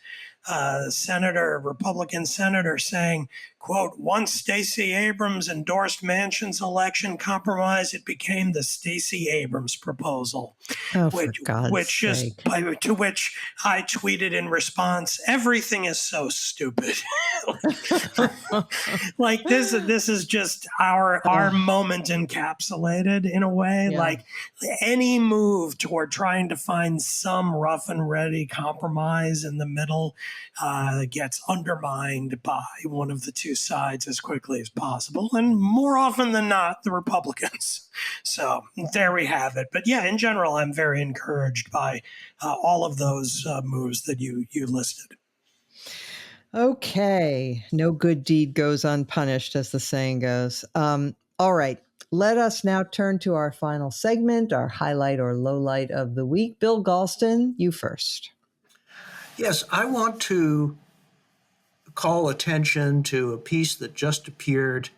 Republican senator, saying, quote, once Stacey Abrams endorsed Manchin's election compromise, it became the Stacey Abrams proposal. Oh, which, for God's sake. To which I tweeted in response, everything is so stupid. Like this is just our moment encapsulated in a way. Yeah. Like any move toward trying to find some rough and ready compromise in the middle gets undermined by one of the two sides as quickly as possible, and more often than not, the Republicans. So there we have it. But yeah, in general, I'm very encouraged by all of those moves that you listed. Okay. No good deed goes unpunished, as the saying goes. All right. Let us now turn to our final segment, our highlight or lowlight of the week. Bill Galston, you first. Yes, I want to call attention to a piece that just appeared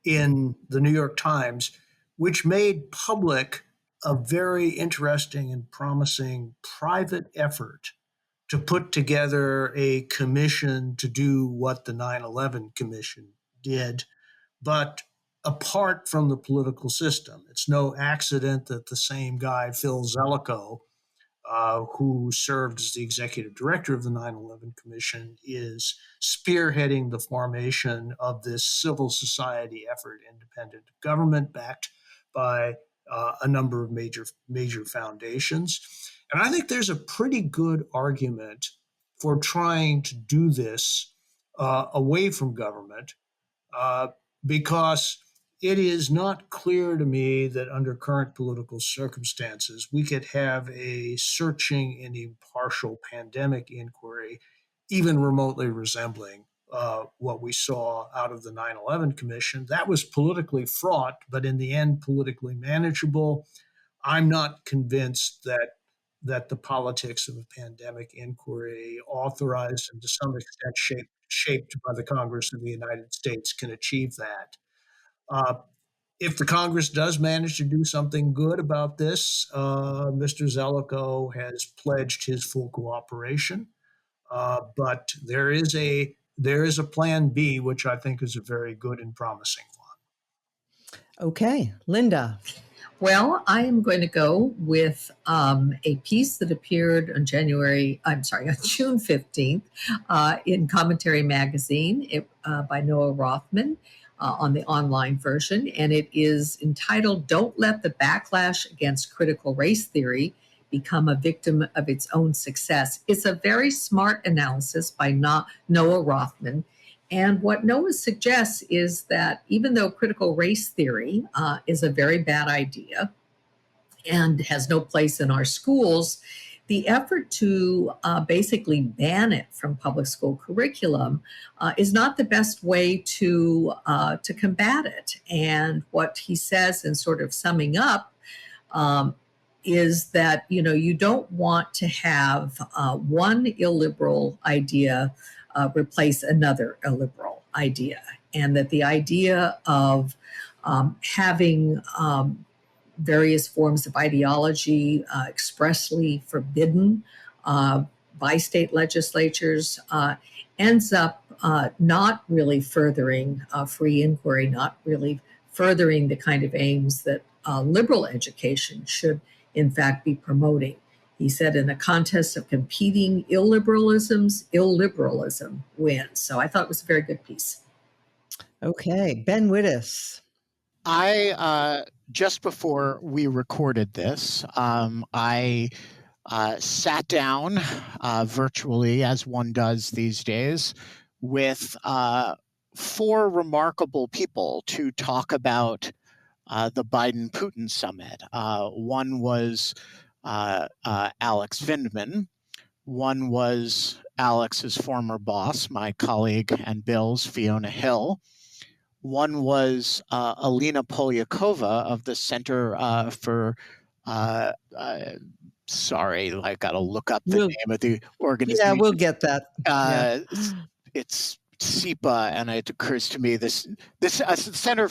in the New York Times, which made public a very interesting and promising private effort to put together a commission to do what the 9/11 Commission did, but apart from the political system. It's no accident that the same guy, Phil Zelikow, who served as the executive director of the 9/11 Commission, is spearheading the formation of this civil society effort, independent of government, backed by a number of major foundations. And I think there's a pretty good argument for trying to do this away from government, because it is not clear to me that under current political circumstances, we could have a searching and impartial pandemic inquiry, even remotely resembling what we saw out of the 9/11 Commission. That was politically fraught, but in the end, politically manageable. I'm not convinced that the politics of a pandemic inquiry, authorized and to some extent shaped by the Congress of the United States, can achieve that. If the Congress does manage to do something good about this, Mr. Zelikow has pledged his full cooperation. But there is a plan B, which I think is a very good and promising one. Okay, Linda. Well, I am going to go with a piece that appeared on June 15th in Commentary Magazine by Noah Rothman on the online version. And it is entitled, Don't Let the Backlash Against Critical Race Theory Become a Victim of Its Own Success. It's a very smart analysis by Noah Rothman. And what Noah suggests is that even though critical race theory is a very bad idea and has no place in our schools, the effort to basically ban it from public school curriculum is not the best way to combat it. And what he says, in sort of summing up, is that you don't want to have one illiberal idea replace another illiberal idea, and that the idea of having various forms of ideology expressly forbidden by state legislatures, ends up not really furthering free inquiry, not really furthering the kind of aims that liberal education should, in fact, be promoting. He said, in a contest of competing illiberalisms, illiberalism wins. So I thought it was a very good piece. Okay, Ben Wittes. I just before we recorded this, I sat down virtually, as one does these days, with four remarkable people to talk about the Biden-Putin summit. One was Alex Vindman. One was Alex's former boss, my colleague and Bill's, Fiona Hill. One was Alina Polyakova of the Center for sorry, I got to look up the name of the organization. Yeah, we'll get that. It's SIPA, and it occurs to me this center.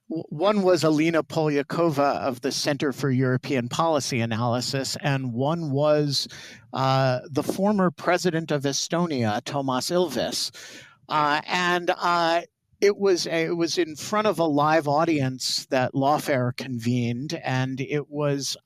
One was Alina Polyakova of the Center for European Policy Analysis, and one was the former president of Estonia, Toomas Ilves, and it was in front of a live audience that Lawfare convened, and it was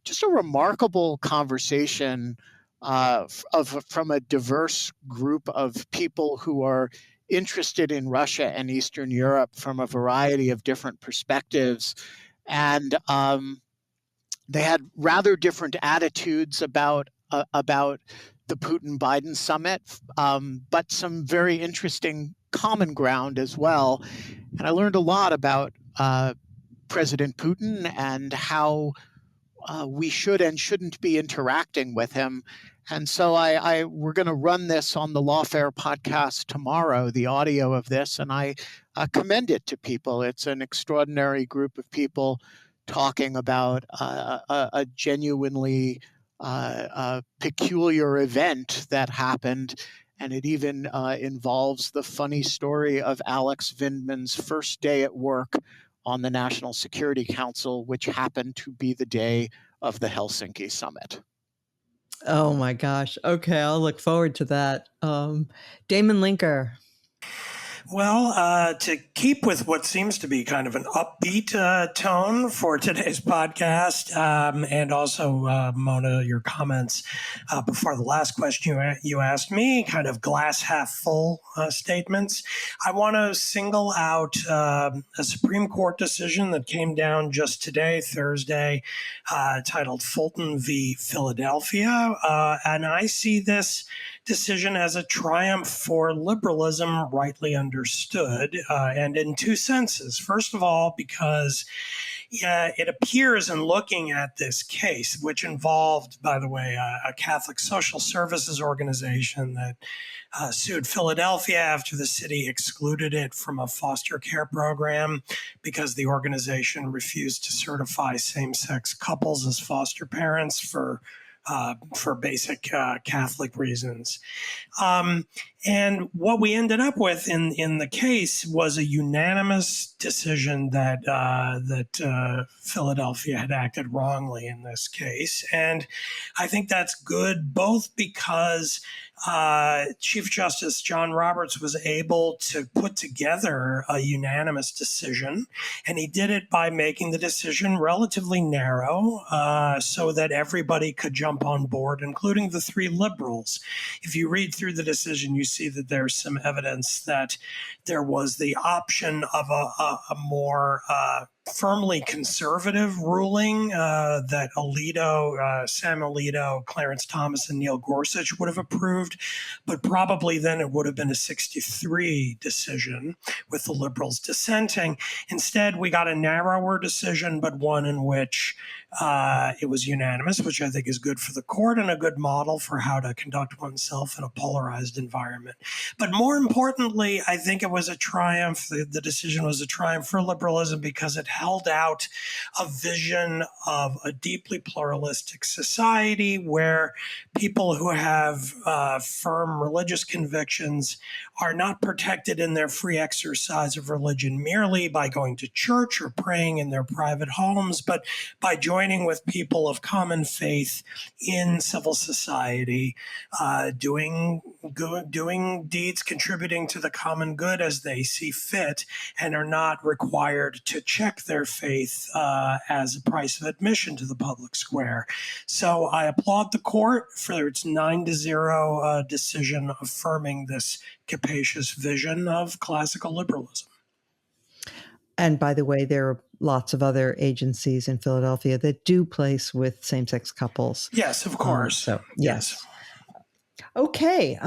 just a remarkable conversation from a diverse group of people who are interested in Russia and Eastern Europe from a variety of different perspectives. And they had rather different attitudes about the Putin-Biden summit, but some very interesting common ground as well. And I learned a lot about President Putin and how we should and shouldn't be interacting with him. And so we're going to run this on the Lawfare podcast tomorrow, the audio of this, and I commend it to people. It's an extraordinary group of people talking about a genuinely peculiar event that happened. And it even involves the funny story of Alex Vindman's first day at work on the National Security Council, which happened to be the day of the Helsinki summit. Oh my gosh. Okay, I'll look forward to that. Damon Linker. Well, to keep with what seems to be kind of an upbeat tone for today's podcast, and also, Mona, your comments before the last question you asked me, kind of glass half full statements, I want to single out a Supreme Court decision that came down just today, Thursday, titled Fulton v. Philadelphia. And I see this decision as a triumph for liberalism rightly understood, and in two senses. First of all, because it appears in looking at this case, which involved, by the way, a Catholic social services organization that sued Philadelphia after the city excluded it from a foster care program because the organization refused to certify same-sex couples as foster parents for basic Catholic reasons. And what we ended up with in the case was a unanimous decision that Philadelphia had acted wrongly in this case. And I think that's good, both because Chief Justice John Roberts was able to put together a unanimous decision, and he did it by making the decision relatively narrow so that everybody could jump on board, including the three liberals. If you read through the decision, you see that there's some evidence that there was the option of a more firmly conservative ruling that Sam Alito, Clarence Thomas, and Neil Gorsuch would have approved, but probably then it would have been a 6-3 decision with the liberals dissenting. Instead, we got a narrower decision, but one in which it was unanimous, which I think is good for the court and a good model for how to conduct oneself in a polarized environment. But more importantly, I think it was a triumph. The decision was a triumph for liberalism because it held out a vision of a deeply pluralistic society where people who have firm religious convictions are not protected in their free exercise of religion merely by going to church or praying in their private homes, but by joining with people of common faith in civil society, doing deeds contributing to the common good as they see fit, and are not required to check their faith as a price of admission to the public square. So I applaud the court for its 9-0 decision affirming this capacious vision of classical liberalism. And by the way, there are lots of other agencies in Philadelphia that do place with same-sex couples. Yes, of course. So yes. Okay.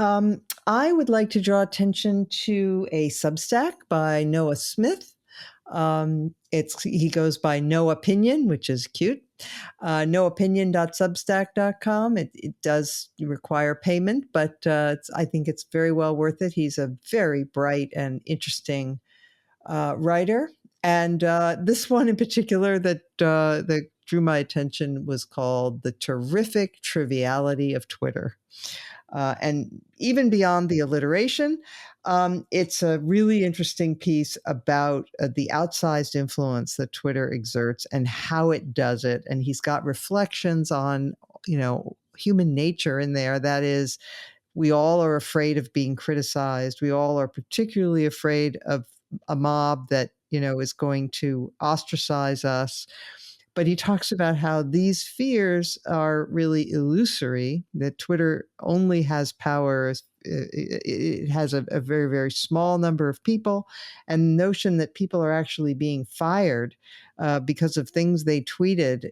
I would like to draw attention to a Substack by Noah Smith. He goes by No Opinion, which is cute. noopinion.substack.com. It does require payment, but I think it's very well worth it. He's a very bright and interesting writer. And this one in particular that drew my attention was called The Terrific Triviality of Twitter. And even beyond the alliteration, it's a really interesting piece about the outsized influence that Twitter exerts and how it does it. And he's got reflections on, human nature in there. That is, we all are afraid of being criticized. We all are particularly afraid of a mob that, is going to ostracize us. But he talks about how these fears are really illusory, that Twitter only has power. It has a very, very small number of people. And the notion that people are actually being fired because of things they tweeted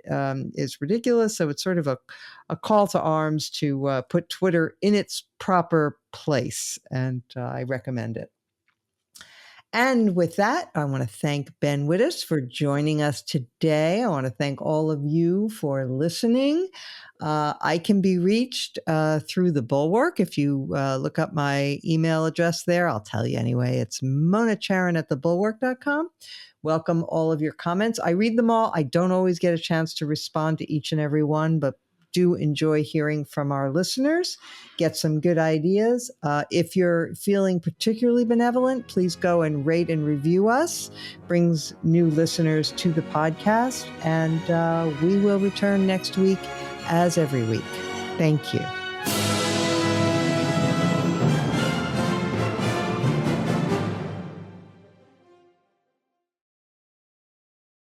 is ridiculous. So it's sort of a call to arms to put Twitter in its proper place. And I recommend it. And with that, I want to thank Ben Wittes for joining us today. I want to thank all of you for listening. I can be reached through the Bulwark. If you look up my email address there, I'll tell you anyway. It's monacharan@thebulwark.com. Welcome all of your comments. I read them all. I don't always get a chance to respond to each and every one, but do enjoy hearing from our listeners, get some good ideas. If you're feeling particularly benevolent, please go and rate and review us. Brings new listeners to the podcast. And we will return next week as every week. Thank you.